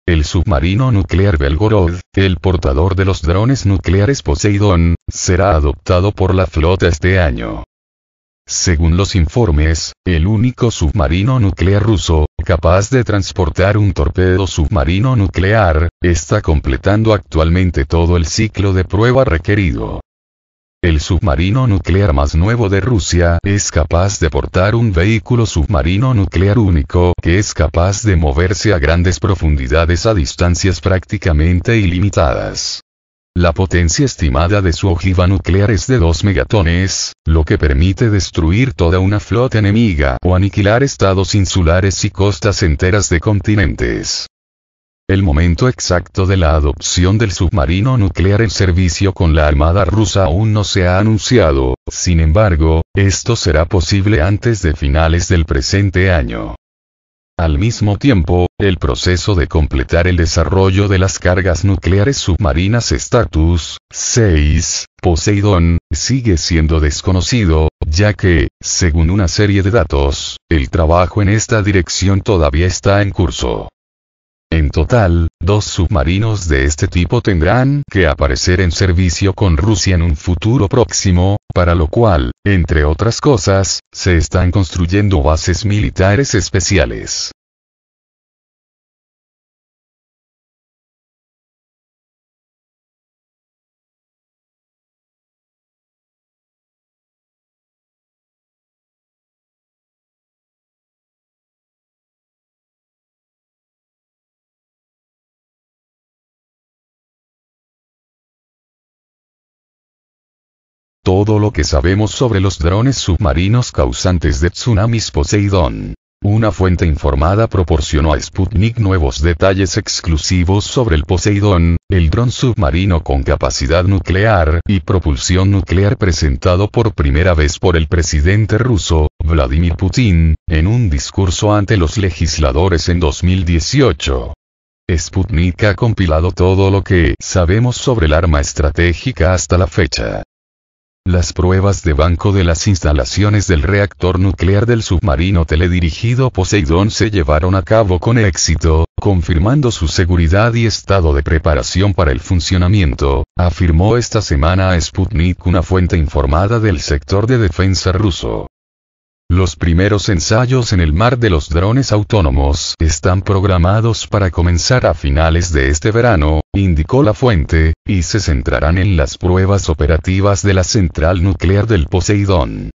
El submarino nuclear Belgorod, el portador de los drones nucleares Poseidón, será adoptado por la flota este año. Según los informes, el único submarino nuclear ruso, capaz de transportar un torpedo submarino nuclear, está completando actualmente todo el ciclo de prueba requerido. El submarino nuclear más nuevo de Rusia es capaz de portar un vehículo submarino nuclear único que es capaz de moverse a grandes profundidades a distancias prácticamente ilimitadas. La potencia estimada de su ojiva nuclear es de 2 megatones, lo que permite destruir toda una flota enemiga o aniquilar estados insulares y costas enteras de continentes. El momento exacto de la adopción del submarino nuclear en servicio con la Armada rusa aún no se ha anunciado, sin embargo, esto será posible antes de finales del presente año. Al mismo tiempo, el proceso de completar el desarrollo de las cargas nucleares submarinas Status 6, Poseidón, sigue siendo desconocido, ya que, según una serie de datos, el trabajo en esta dirección todavía está en curso. En total, 2 submarinos de este tipo tendrán que aparecer en servicio con Rusia en un futuro próximo, para lo cual, entre otras cosas, se están construyendo bases militares especiales. Todo lo que sabemos sobre los drones submarinos causantes de tsunamis Poseidón. Una fuente informada proporcionó a Sputnik nuevos detalles exclusivos sobre el Poseidón, el dron submarino con capacidad nuclear y propulsión nuclear presentado por primera vez por el presidente ruso, Vladimir Putin, en un discurso ante los legisladores en 2018. Sputnik ha compilado todo lo que sabemos sobre el arma estratégica hasta la fecha. Las pruebas de banco de las instalaciones del reactor nuclear del submarino teledirigido Poseidón se llevaron a cabo con éxito, confirmando su seguridad y estado de preparación para el funcionamiento, afirmó esta semana a Sputnik una fuente informada del sector de defensa ruso. Los primeros ensayos en el mar de los drones autónomos están programados para comenzar a finales de este verano, indicó la fuente, y se centrarán en las pruebas operativas de la central nuclear del Poseidón.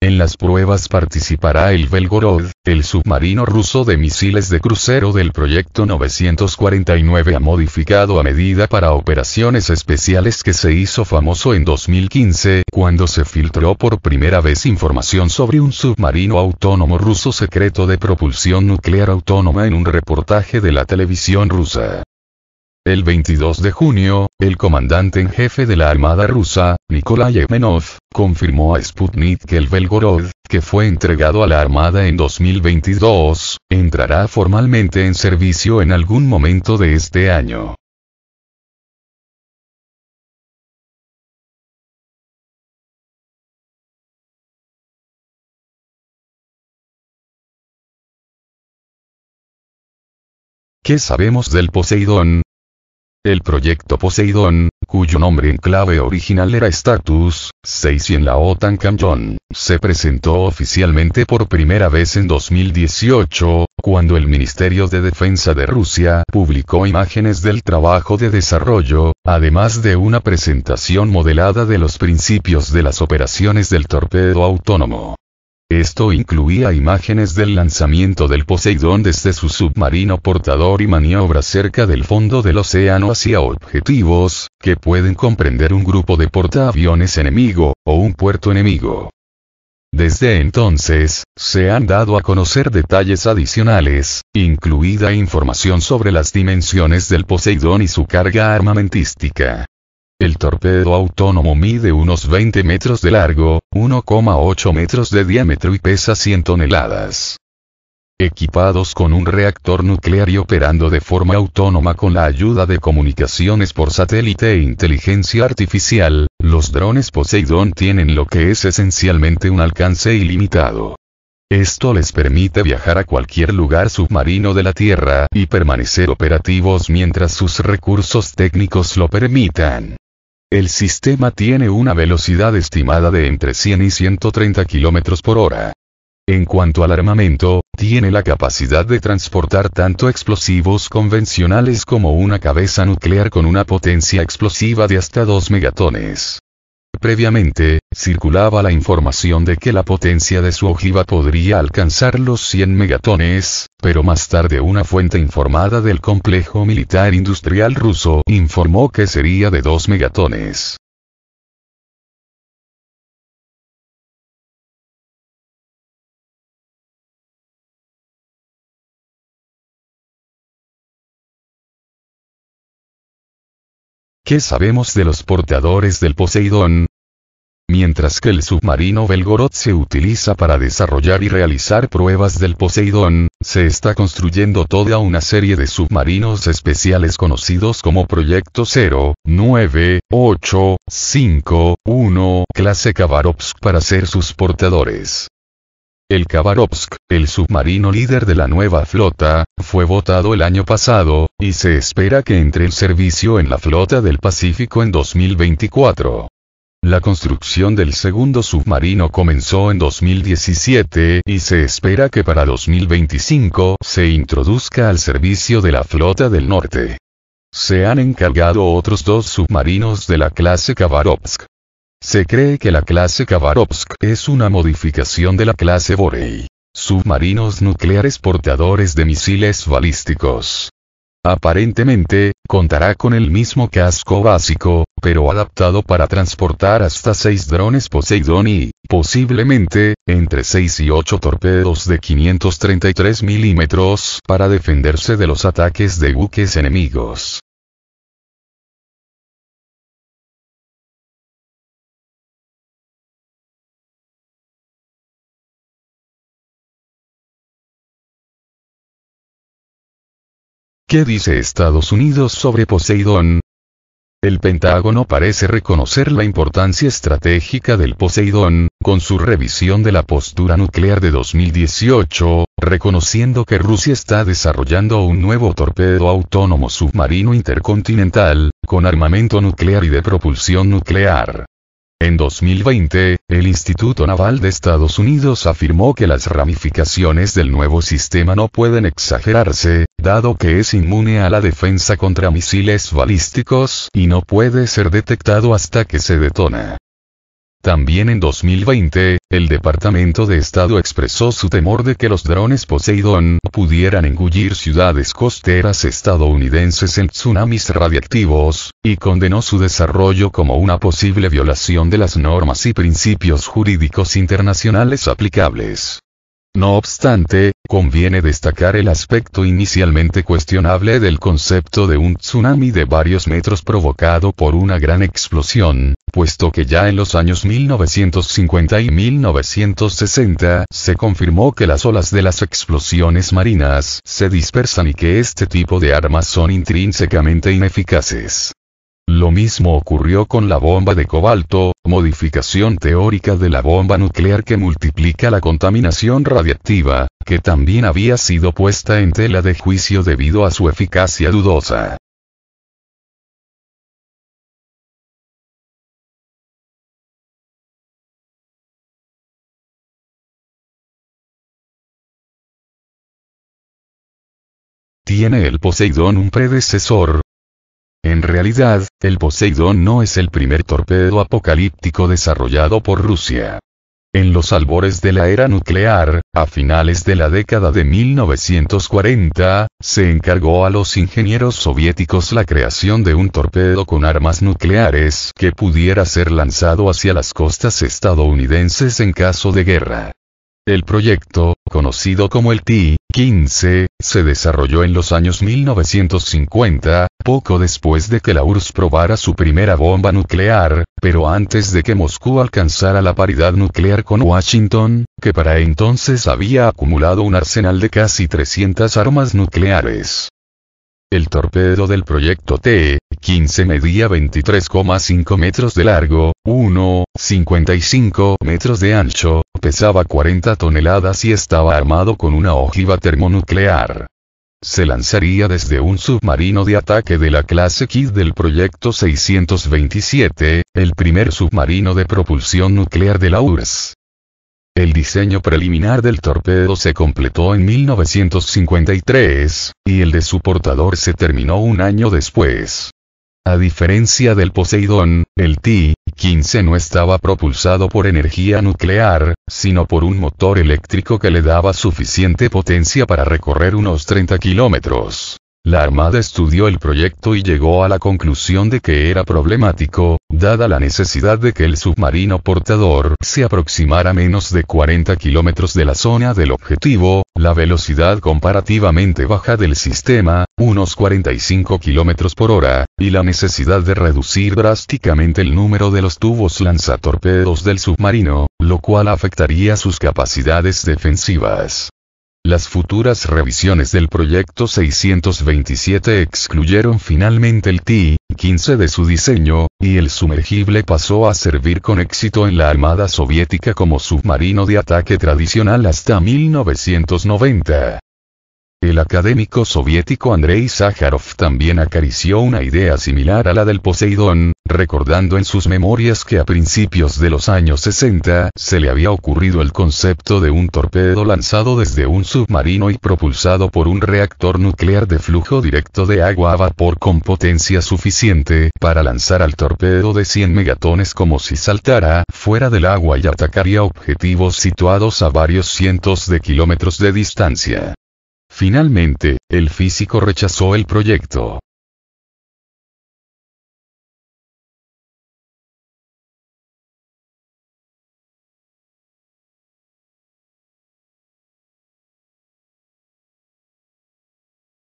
En las pruebas participará el Belgorod, el submarino ruso de misiles de crucero del proyecto 949 modificado a medida para operaciones especiales que se hizo famoso en 2015 cuando se filtró por primera vez información sobre un submarino autónomo ruso secreto de propulsión nuclear autónoma en un reportaje de la televisión rusa. El 22 de junio, el comandante en jefe de la Armada rusa, Nikolai Yemenov, confirmó a Sputnik que el Belgorod, que fue entregado a la Armada en 2022, entrará formalmente en servicio en algún momento de este año. ¿Qué sabemos del Poseidón? El proyecto Poseidón, cuyo nombre en clave original era Status 6 y en la OTAN Camjon, se presentó oficialmente por primera vez en 2018, cuando el Ministerio de Defensa de Rusia publicó imágenes del trabajo de desarrollo, además de una presentación modelada de los principios de las operaciones del torpedo autónomo. Esto incluía imágenes del lanzamiento del Poseidón desde su submarino portador y maniobras cerca del fondo del océano hacia objetivos, que pueden comprender un grupo de portaaviones enemigo, o un puerto enemigo. Desde entonces, se han dado a conocer detalles adicionales, incluida información sobre las dimensiones del Poseidón y su carga armamentística. El torpedo autónomo mide unos 20 metros de largo, 1,8 metros de diámetro y pesa 100 toneladas. Equipados con un reactor nuclear y operando de forma autónoma con la ayuda de comunicaciones por satélite e inteligencia artificial, los drones Poseidón tienen lo que es esencialmente un alcance ilimitado. Esto les permite viajar a cualquier lugar submarino de la Tierra y permanecer operativos mientras sus recursos técnicos lo permitan. El sistema tiene una velocidad estimada de entre 100 y 130 km por hora. En cuanto al armamento, tiene la capacidad de transportar tanto explosivos convencionales como una cabeza nuclear con una potencia explosiva de hasta 2 megatones. Previamente, circulaba la información de que la potencia de su ojiva podría alcanzar los 100 megatones, pero más tarde una fuente informada del complejo militar industrial ruso informó que sería de 2 megatones. ¿Qué sabemos de los portadores del Poseidón? Mientras que el submarino Belgorod se utiliza para desarrollar y realizar pruebas del Poseidón, se está construyendo toda una serie de submarinos especiales conocidos como Proyecto 09851 clase Khabarovsk para ser sus portadores. El Khabarovsk, el submarino líder de la nueva flota, fue votado el año pasado, y se espera que entre en servicio en la flota del Pacífico en 2024. La construcción del segundo submarino comenzó en 2017 y se espera que para 2025 se introduzca al servicio de la flota del norte. Se han encargado otros 2 submarinos de la clase Khabarovsk. Se cree que la clase Khabarovsk es una modificación de la clase Borei, submarinos nucleares portadores de misiles balísticos. Aparentemente, contará con el mismo casco básico, pero adaptado para transportar hasta 6 drones Poseidón y, posiblemente, entre 6 y 8 torpedos de 533 milímetros para defenderse de los ataques de buques enemigos. ¿Qué dice Estados Unidos sobre Poseidón? El Pentágono parece reconocer la importancia estratégica del Poseidón, con su revisión de la postura nuclear de 2018, reconociendo que Rusia está desarrollando un nuevo torpedo autónomo submarino intercontinental, con armamento nuclear y de propulsión nuclear. En 2020, el Instituto Naval de Estados Unidos afirmó que las ramificaciones del nuevo sistema no pueden exagerarse, dado que es inmune a la defensa contra misiles balísticos y no puede ser detectado hasta que se detona. También en 2020, el Departamento de Estado expresó su temor de que los drones Poseidón pudieran engullir ciudades costeras estadounidenses en tsunamis radiactivos, y condenó su desarrollo como una posible violación de las normas y principios jurídicos internacionales aplicables. No obstante, conviene destacar el aspecto inicialmente cuestionable del concepto de un tsunami de varios metros provocado por una gran explosión, puesto que ya en los años 1950 y 1960 se confirmó que las olas de las explosiones marinas se dispersan y que este tipo de armas son intrínsecamente ineficaces. Lo mismo ocurrió con la bomba de cobalto, modificación teórica de la bomba nuclear que multiplica la contaminación radiactiva, que también había sido puesta en tela de juicio debido a su eficacia dudosa. ¿Tiene el Poseidón un predecesor? En realidad, el Poseidón no es el primer torpedo apocalíptico desarrollado por Rusia. En los albores de la era nuclear, a finales de la década de 1940, se encargó a los ingenieros soviéticos la creación de un torpedo con armas nucleares que pudiera ser lanzado hacia las costas estadounidenses en caso de guerra. El proyecto, conocido como el T-15, se desarrolló en los años 1950, poco después de que la URSS probara su primera bomba nuclear, pero antes de que Moscú alcanzara la paridad nuclear con Washington, que para entonces había acumulado un arsenal de casi 300 armas nucleares. El torpedo del proyecto T-15 medía 23,5 metros de largo, 1,55 metros de ancho, pesaba 40 toneladas y estaba armado con una ojiva termonuclear. Se lanzaría desde un submarino de ataque de la clase Kidd del proyecto 627, el primer submarino de propulsión nuclear de la URSS. El diseño preliminar del torpedo se completó en 1953, y el de su portador se terminó un año después. A diferencia del Poseidón, el T-15 no estaba propulsado por energía nuclear, sino por un motor eléctrico que le daba suficiente potencia para recorrer unos 30 kilómetros. La Armada estudió el proyecto y llegó a la conclusión de que era problemático, dada la necesidad de que el submarino portador se aproximara a menos de 40 kilómetros de la zona del objetivo, la velocidad comparativamente baja del sistema, unos 45 kilómetros por hora, y la necesidad de reducir drásticamente el número de los tubos lanzatorpedos del submarino, lo cual afectaría sus capacidades defensivas. Las futuras revisiones del proyecto 627 excluyeron finalmente el T-15 de su diseño, y el sumergible pasó a servir con éxito en la Armada Soviética como submarino de ataque tradicional hasta 1990. El académico soviético Andrei Sájarov también acarició una idea similar a la del Poseidón, recordando en sus memorias que a principios de los años 60 se le había ocurrido el concepto de un torpedo lanzado desde un submarino y propulsado por un reactor nuclear de flujo directo de agua a vapor con potencia suficiente para lanzar al torpedo de 100 megatones como si saltara fuera del agua y atacaría objetivos situados a varios cientos de kilómetros de distancia. Finalmente, el físico rechazó el proyecto.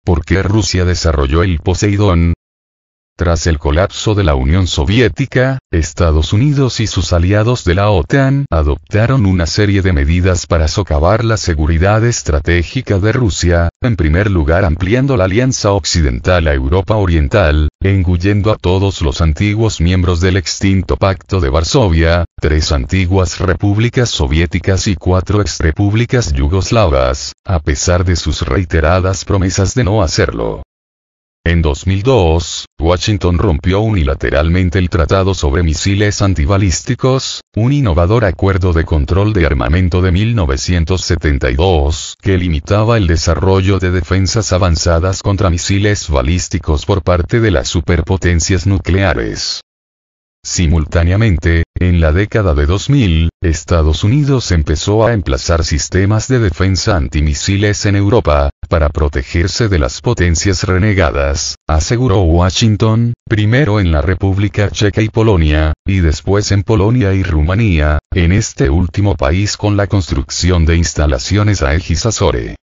¿Por qué Rusia desarrolló el Poseidón? Tras el colapso de la Unión Soviética, Estados Unidos y sus aliados de la OTAN adoptaron una serie de medidas para socavar la seguridad estratégica de Rusia, en primer lugar ampliando la alianza occidental a Europa Oriental, engullendo a todos los antiguos miembros del extinto Pacto de Varsovia, 3 antiguas repúblicas soviéticas y 4 exrepúblicas yugoslavas, a pesar de sus reiteradas promesas de no hacerlo. En 2002, Washington rompió unilateralmente el Tratado sobre Misiles Antibalísticos, un innovador acuerdo de control de armamento de 1972 que limitaba el desarrollo de defensas avanzadas contra misiles balísticos por parte de las superpotencias nucleares. Simultáneamente, en la década de 2000, Estados Unidos empezó a emplazar sistemas de defensa antimisiles en Europa, para protegerse de las potencias renegadas, aseguró Washington, primero en la República Checa y Polonia, y después en Polonia y Rumanía, en este último país con la construcción de instalaciones Aegis Azore.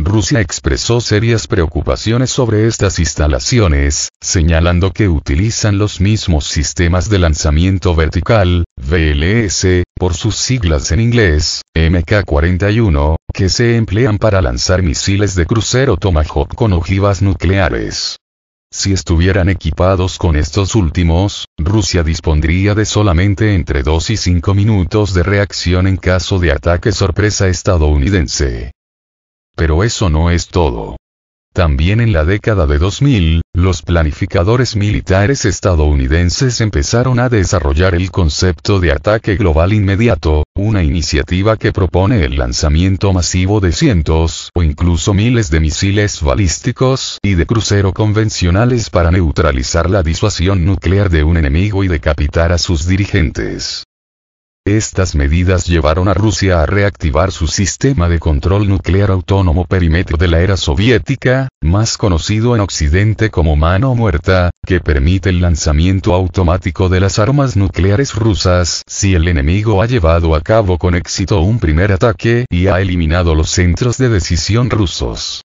Rusia expresó serias preocupaciones sobre estas instalaciones, señalando que utilizan los mismos sistemas de lanzamiento vertical, VLS, por sus siglas en inglés, MK-41, que se emplean para lanzar misiles de crucero Tomahawk con ojivas nucleares. Si estuvieran equipados con estos últimos, Rusia dispondría de solamente entre 2 y 5 minutos de reacción en caso de ataque sorpresa estadounidense. Pero eso no es todo. También en la década de 2000, los planificadores militares estadounidenses empezaron a desarrollar el concepto de ataque global inmediato, una iniciativa que propone el lanzamiento masivo de cientos o incluso miles de misiles balísticos y de crucero convencionales para neutralizar la disuasión nuclear de un enemigo y decapitar a sus dirigentes. Estas medidas llevaron a Rusia a reactivar su sistema de control nuclear autónomo perímetro de la era soviética, más conocido en Occidente como mano muerta, que permite el lanzamiento automático de las armas nucleares rusas si el enemigo ha llevado a cabo con éxito un primer ataque y ha eliminado los centros de decisión rusos.